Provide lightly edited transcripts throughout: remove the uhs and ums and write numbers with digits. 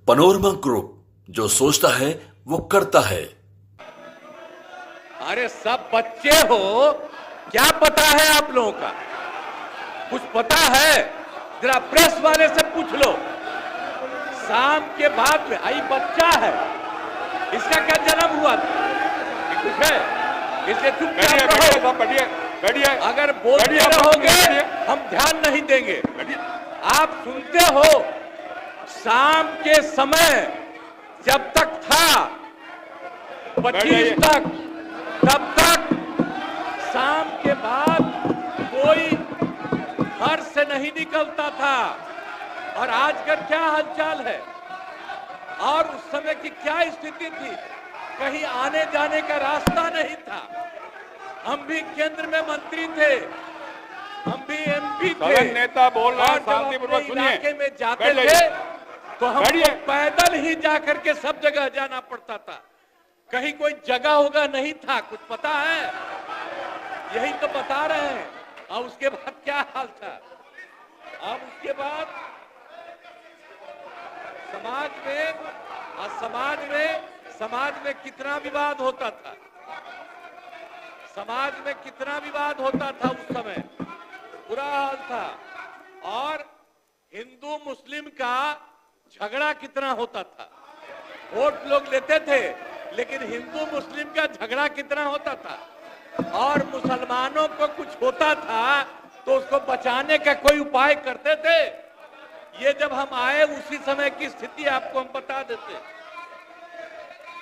Panorama group, जो सोचता है वो करता है। अरे सब बच्चे हो, क्या पता है आप लोगों का? कुछ पता है? जरा प्रेस वाले से पूछ लो। शाम के बाद में आई बच्चा है, इसका क्या जन्म हुआ था? ये कुछ है? इसलिए चुपचाप रहो। बैठिए। अगर बोलते रहोगे हम ध्यान नहीं देंगे। आप सुनते हो, शाम के समय जब तक था 25 तक, तब तक शाम के बाद कोई घर से नहीं निकलता था। और आज का क्या हालचाल है और उस समय की क्या स्थिति थी? कहीं आने जाने का रास्ता नहीं था। हम भी केंद्र में मंत्री थे, हम भी एमपी थे। नेता बोल रहा है, शांतिपूर्वक सुनिए। इलाके में जाते थे तो हमको पैदल ही जाकर के सब जगह जाना पड़ता था। कहीं कोई जगह होगा नहीं था। कुछ पता है? यही तो बता रहे हैं। और उसके बाद क्या हाल था? अब उसके बाद समाज में कितना विवाद होता था। समाज में कितना विवाद होता था उस समय, बुरा हाल था। और हिंदू मुस्लिम का झगड़ा कितना होता था। वोट लोग लेते थे, लेकिन हिंदू मुस्लिम का झगड़ा कितना होता था। और मुसलमानों को कुछ होता था तो उसको बचाने का कोई उपाय करते थे। ये जब हम आए उसी समय की स्थिति आपको हम बता देते,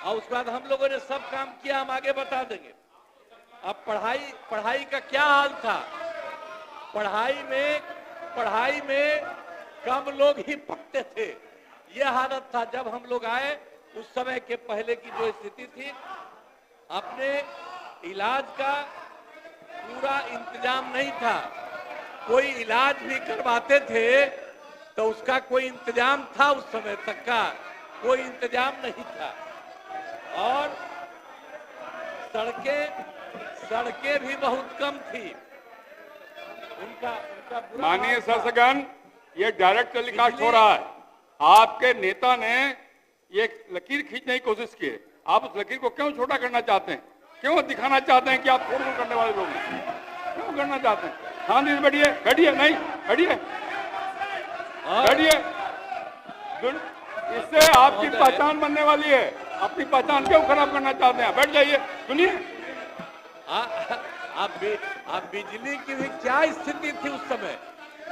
और उसके बाद हम लोगों ने सब काम किया, हम आगे बता देंगे। अब पढ़ाई का क्या हाल था? पढ़ाई में कम लोग ही पढ़ते थे। ये हालत था जब हम लोग आए। उस समय के पहले की जो स्थिति थी, अपने इलाज का पूरा इंतजाम नहीं था। कोई इलाज भी करवाते थे तो उसका कोई इंतजाम था? उस समय तक का कोई इंतजाम नहीं था। और सड़कें भी बहुत कम थी। उनका माननीय शासकगण, ये डायरेक्ट टेलीकास्ट हो रहा है। आपके नेता ने ये लकीर खींचने की कोशिश की है। आप उस लकीर को क्यों छोटा करना चाहते हैं? क्यों दिखाना चाहते हैं कि आप फोड़ करने वाले लोग हैं? क्यों करना चाहते हैं? शांति से बैठिए। नहीं, बैठिए। इससे आपकी पहचान बनने वाली है। अपनी पहचान क्यों खराब करना चाहते हैं? बैठ जाइए, सुनिए। आप बिजली की भी क्या स्थिति थी उस समय?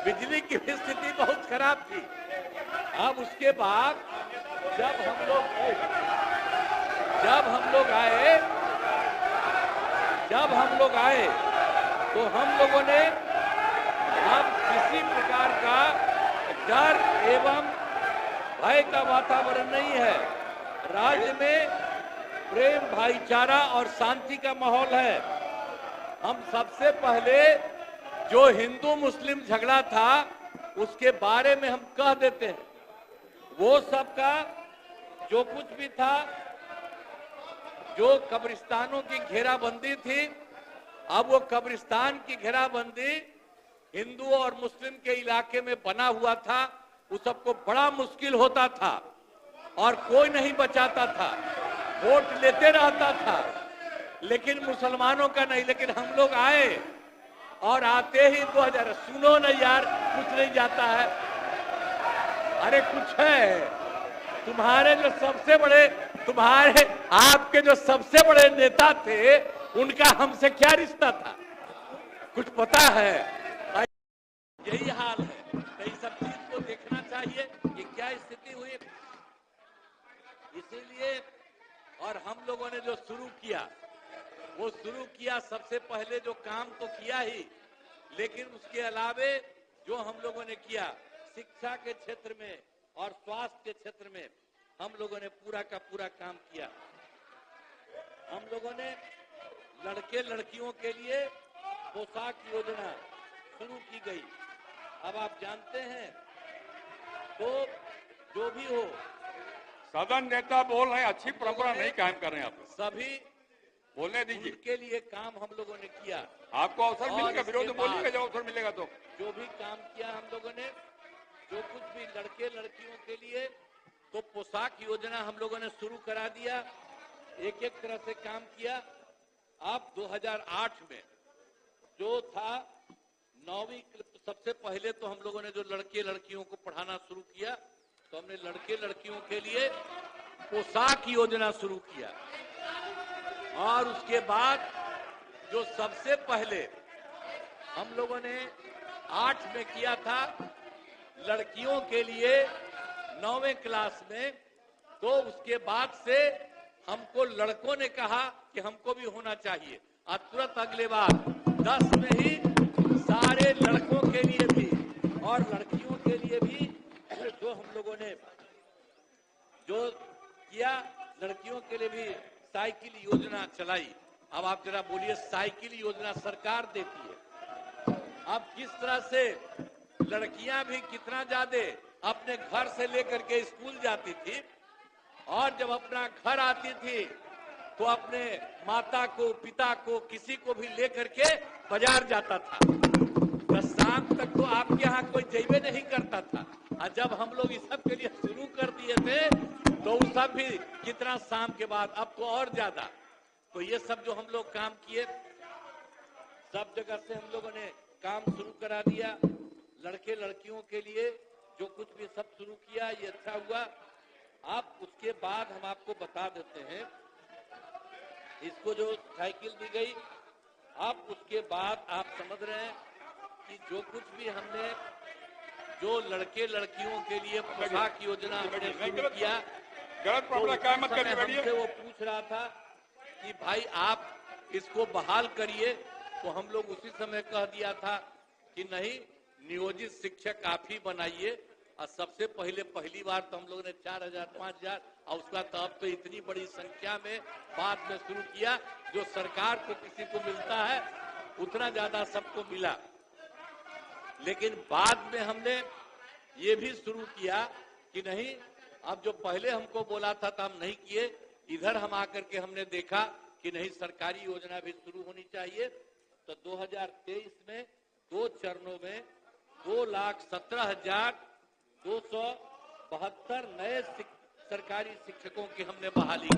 बिजली की भी स्थिति बहुत खराब थी। अब उसके बाद जब हम लोग आए तो हम लोगों ने अब किसी प्रकार का डर एवं भय का वातावरण नहीं है। राज्य में प्रेम, भाईचारा और शांति का माहौल है। हम सबसे पहले जो हिंदू मुस्लिम झगड़ा था उसके बारे में हम कह देते हैं। वो सबका जो कुछ भी था, जो कब्रिस्तानों की घेराबंदी थी, अब वो कब्रिस्तान की घेराबंदी हिंदू और मुस्लिम के इलाके में बना हुआ था। उस सबको बड़ा मुश्किल होता था और कोई नहीं बचाता था। वोट लेते रहता था, लेकिन मुसलमानों का नहीं। लेकिन हम लोग आए और आते ही 2000, सुनो ना यार, कुछ नहीं जाता है। अरे कुछ है। आपके जो सबसे बड़े नेता थे, उनका हमसे क्या रिश्ता था? कुछ पता है? यही हाल है। तो इस सब चीज को देखना चाहिए कि क्या स्थिति हुई। इसीलिए और हम लोगों ने जो शुरू किया, सबसे पहले जो काम तो किया ही, लेकिन उसके अलावे जो हम लोगों ने किया शिक्षा के क्षेत्र में और स्वास्थ्य के क्षेत्र में, हम लोगों ने पूरा का पूरा काम किया। हम लोगों ने लड़के लड़कियों के लिए पोशाक योजना शुरू की गई। अब आप जानते हैं, तो जो भी हो, सदन नेता बोल रहे हैं, अच्छी परंपरा नहीं कायम कर रहे हैं आप लोग। सभी बोलने दीजिए। उनके लिए काम हम लोगों ने किया। आपको अवसर मिलेगा, विरोध बोलिएगा जब अवसर मिलेगा तो। जो भी काम किया हम लोगों ने, जो कुछ भी लड़के लड़कियों के लिए तो पोशाक योजना हम लोगों ने शुरू करा दिया, एक एक तरह से काम किया। अब 2008 में जो था 9वीं, सबसे पहले तो हम लोगों ने जो लड़के लड़कियों को पढ़ाना शुरू किया, तो हमने लड़के लड़कियों के लिए पोशाक योजना शुरू किया। और उसके बाद जो सबसे पहले हम लोगों ने 8 में किया था लड़कियों के लिए 9वें क्लास में, तो उसके बाद से हमको लड़कों ने कहा कि हमको भी होना चाहिए, और तुरंत अगले बार 10 में ही सारे लड़कों के लिए भी और लड़कियों के लिए भी जो हम लोगों ने जो किया, लड़कियों के लिए भी साइकिल योजना चलाई। अब आप जरा बोलिए, साइकिल योजना सरकार देती है। अब किस तरह से लड़कियां भी कितना ज्यादा अपने घर से लेकर के स्कूल जाती थी, और जब अपना घर आती थी तो अपने माता को, पिता को, किसी को भी लेकर के बाजार जाता था। तो शाम तक तो आपके यहाँ कोई जैबे नहीं करता था, और जब हम लोग इस सब के लिए शुरू कर दिए थे तो उस सब भी कितना शाम के बाद, अब तो और ज्यादा। तो ये सब जो हम लोग काम किए, सब जगह से हम लोगों ने काम शुरू करा दिया। लड़के लड़कियों के लिए जो कुछ भी सब शुरू किया, ये अच्छा हुआ। अब उसके बाद हम आपको बता देते हैं, इसको जो साइकिल दी गई, अब उसके बाद आप समझ रहे हैं कि जो कुछ भी हमने जो लड़के लड़कियों के लिए पोशाक योजना हमने शुरू किया, हमसे वो पूछ रहा था कि भाई आप इसको बहाल करिए, तो हम लोग उसी समय कह दिया था कि नहीं, नियोजित शिक्षक आप ही बनाइए। और सबसे पहले पहली बार तो हम लोगों ने 4000, 5000, और उसका तो अब तो इतनी बड़ी संख्या में बाद में शुरू किया। जो सरकार को किसी को मिलता है उतना ज्यादा सबको मिला। लेकिन बाद में हमने ये भी शुरू किया कि नहीं, अब जो पहले हमको बोला था तो हम नहीं किए, इधर हम आकर के हमने देखा कि नहीं, सरकारी योजना भी शुरू होनी चाहिए। तो 2023 में 2 चरणों में 2,17,272 नए सरकारी शिक्षकों की हमने बहाली की।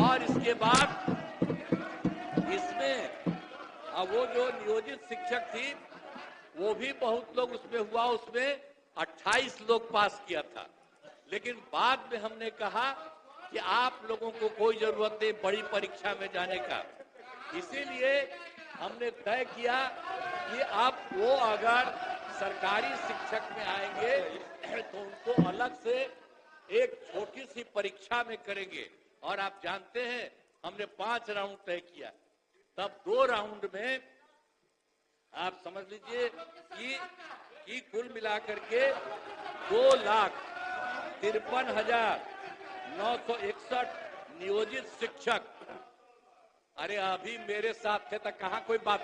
और इसके बाद इसमें वो जो नियोजित शिक्षक थी, वो भी बहुत लोग उसमें हुआ, उसमें 28 लोग पास किया था। लेकिन बाद में हमने कहा कि आप लोगों को कोई जरूरत नहीं बड़ी परीक्षा में जाने का, इसीलिए हमने तय किया कि आप वो अगर सरकारी शिक्षक में आएंगे तो उनको अलग से एक छोटी सी परीक्षा में करेंगे। और आप जानते हैं हमने 5 राउंड तय किया, तब 2 राउंड में आप समझ लीजिए कि कुल मिलाकर के 2,53,961 नियोजित शिक्षक। अरे अभी मेरे साथ थे तो कहाँ कोई बात,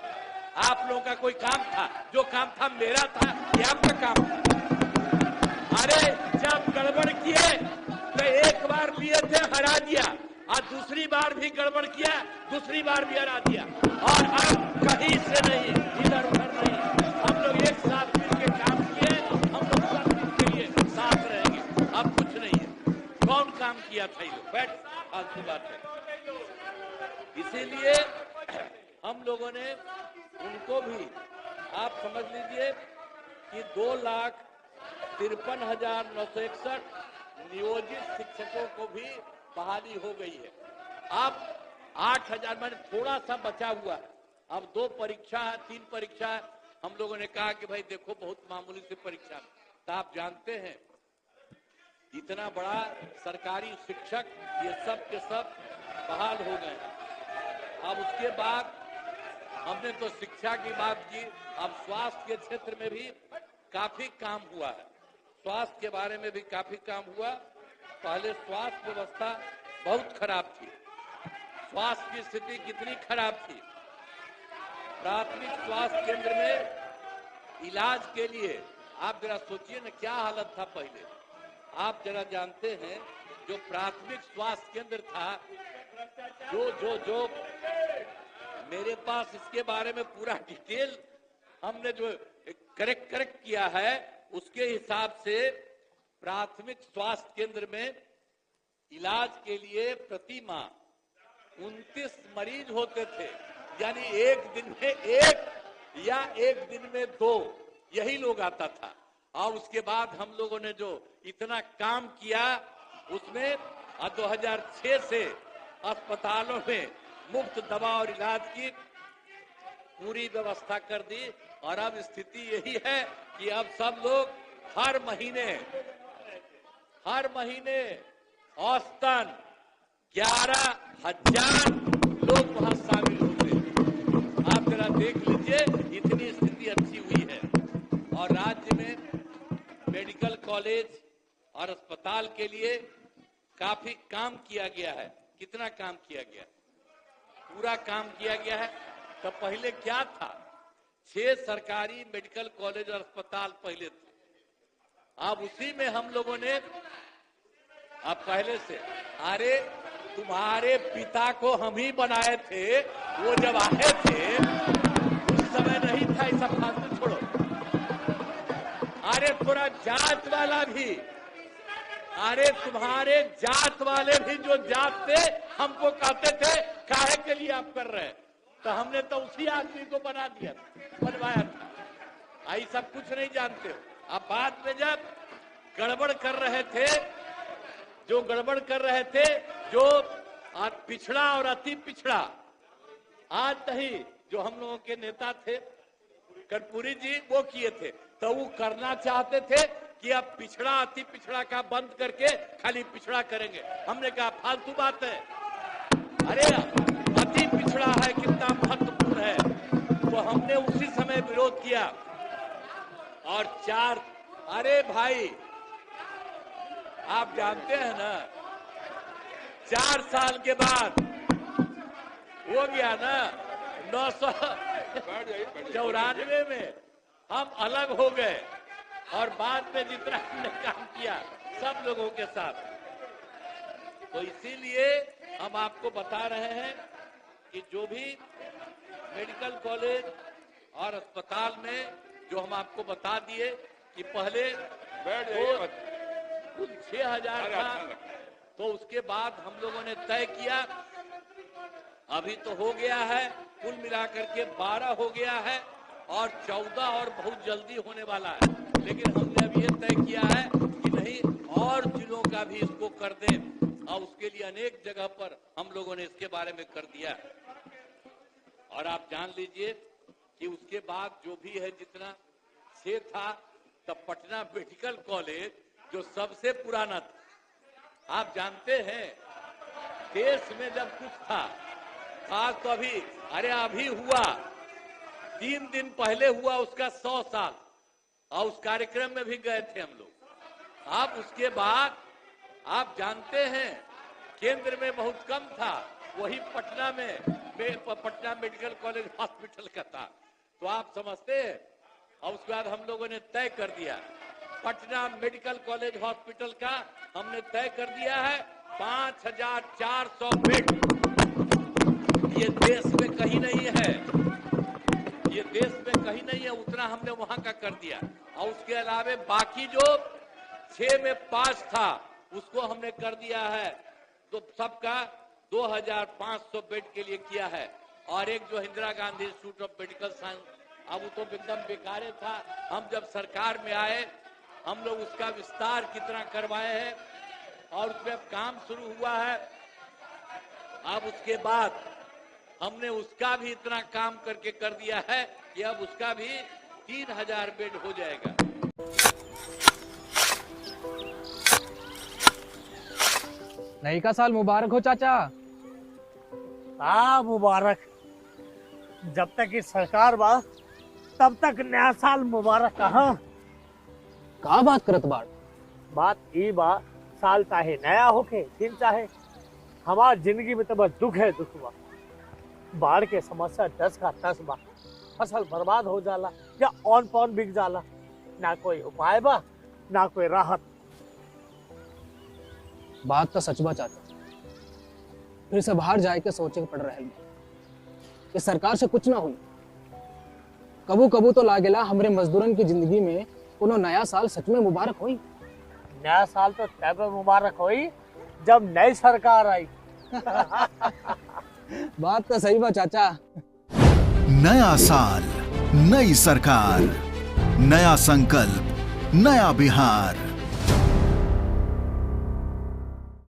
आप लोगों का कोई काम था? जो काम था मेरा था कि आपका काम था? अरे जब गड़बड़ किए तो एक बार लिए थे, हरा दिया, और दूसरी बार भी गड़बड़ किया, दूसरी बार भी हरा दिया। और अब कहीं से नहीं, इधर उधर नहीं, हम लोग एक साथ मिलकर काम किए, हम लोग सब मिलकर लिए साथ रहेंगे। अब कुछ नहीं है। कौन काम किया था ये लोग? बैठ, फालतू बात है। इसीलिए हम लोगों ने उनको भी, आप समझ लीजिए कि 2,53,961 नियोजित शिक्षकों को भी बहाली हो गई है। अब 8,000 मैंने थोड़ा सा बचा हुआ है। अब 2 परीक्षा, 3 परीक्षा हम लोगों ने कहा कि भाई देखो बहुत मामूली सी परीक्षा, तो आप जानते हैं इतना बड़ा सरकारी शिक्षक ये सब के सब बहाल हो गए। अब उसके बाद हमने तो शिक्षा की बात की, अब स्वास्थ्य के क्षेत्र में भी काफी काम हुआ है। स्वास्थ्य के बारे में भी काफी काम हुआ। पहले स्वास्थ्य व्यवस्था बहुत खराब थी। स्वास्थ्य की स्थिति कितनी खराब थी? प्राथमिक स्वास्थ्य केंद्र में इलाज के लिए आप जरा सोचिए ना क्या हालत था पहले। आप जरा जानते हैं जो प्राथमिक स्वास्थ्य केंद्र था, जो मेरे पास इसके बारे में पूरा डिटेल हमने जो करेक्ट किया है, उसके हिसाब से प्राथमिक स्वास्थ्य केंद्र में इलाज के लिए प्रति माह 29 मरीज होते थे, यानी एक दिन में एक या एक दिन में 2 यही लोग आता था। और उसके बाद हम लोगों ने जो इतना काम किया उसमें 2006 से अस्पतालों में मुफ्त दवा और इलाज की पूरी व्यवस्था कर दी। और अब स्थिति यही है कि अब सब लोग हर महीने औसतन 11,000 लोग वहां शामिल होते हैं। आप जरा देख लीजिए, इतनी स्थिति अच्छी हुई है। और राज्य में मेडिकल कॉलेज और अस्पताल के लिए काफी काम किया गया है। कितना काम किया गया? पूरा काम किया गया है। तो पहले क्या था? 6 सरकारी मेडिकल कॉलेज और अस्पताल पहले थे। अब उसी में हम लोगों ने अब पहले से, अरे तुम्हारे पिता को हम ही बनाए थे, वो जब आए थे उस समय नहीं था। ये सब फालतू छोड़ो। अरे थोड़ा जात वाला भी, अरे तुम्हारे जात वाले भी जो जात थे हमको कहते थे काहे के लिए आप कर रहे हैं, तो हमने तो उसी आदमी को बनवाया था। आई सब कुछ नहीं जानते हो। अब बाद में जब गड़बड़ कर रहे थे, जो आज पिछड़ा और अति पिछड़ा, आज नहीं, जो हम लोगों के नेता थे कर्पूरी जी, वो किए थे। तो वो करना चाहते थे कि अब पिछड़ा अति पिछड़ा का बंद करके खाली पिछड़ा करेंगे। हमने कहा फालतू बात है। अरे अति पिछड़ा है कितना महत्वपूर्ण है, तो हमने उसी समय विरोध किया। और 4, अरे भाई आप जानते हैं ना, 4 साल के बाद हो गया ना 994 में हम अलग हो गए। और बाद में जितना हमने काम किया सब लोगों के साथ, तो इसीलिए हम आपको बता रहे हैं कि जो भी मेडिकल कॉलेज और अस्पताल में जो हम आपको बता दिए कि पहले कुल 6,000 था, तो उसके बाद हम लोगों ने तय किया, अभी तो हो गया है, कुल मिलाकर के 12 हो गया है और 14 और बहुत जल्दी होने वाला है। लेकिन हमने अब ये तय किया है कि नहीं, और जिलों का भी इसको कर दें, और उसके लिए अनेक जगह पर हम लोगों ने इसके बारे में कर दिया। और आप जान लीजिए कि उसके बाद जो भी है, जितना 6 था, तब पटना मेडिकल कॉलेज जो सबसे पुराना था, आप जानते हैं देश में जब कुछ था, आज तो अभी हुआ 3 दिन पहले हुआ उसका 100 साल, और उस कार्यक्रम में भी गए थे हम लोग। आप उसके बाद आप जानते हैं केंद्र में बहुत कम था, वही पटना मेडिकल कॉलेज हॉस्पिटल का था, तो आप समझते हैं। और उसके बाद हम लोगों ने तय कर दिया, पटना मेडिकल कॉलेज हॉस्पिटल का हमने तय कर दिया है 5,400 बेड। ये देश में कहीं नहीं है, ये देश में कहीं नहीं है, उतना हमने वहां का कर दिया। और उसके अलावा बाकी जो 6 में 5 था उसको हमने कर दिया है, तो सबका 2,500 बेड के लिए किया है। और एक जो Indira Gandhi institute of medical science, अब वो तो एकदम बेकार था। हम जब सरकार में आए, हम लोग उसका विस्तार कितना करवाए हैं और उसमें अब काम शुरू हुआ है। अब उसके बाद हमने उसका भी इतना काम करके कर दिया है कि अब उसका भी 3,000 बेड हो जाएगा। नई का साल मुबारक हो चाचा। हाँ मुबारक। जब तक की सरकार बा तब तक नया साल मुबारक। का बात करत बात ई बा, साल चाहे नया होके दिन चाहे, हमार जिंदगी में तो बस दुख है, दुख बा। बाढ़ के समस्या 10 का 10 बा, फसल बर्बाद हो जाला या ऑन पॉन बिक जाला, ना कोई उपाय बा ना कोई राहत। बात तो सच बा चाचा, फिर से बाहर जाए के सोचे के पड़ रहा है कि सरकार से कुछ ना हुई। कबू कबू तो लागेला हमरे मजदूरन की जिंदगी में कोनो नया साल सच में मुबारक हुई। नया साल तो तब मुबारक हुई जब नई सरकार आई। बात तो सही बा चाचा। नया साल, नई सरकार, नया संकल्प, नया बिहार।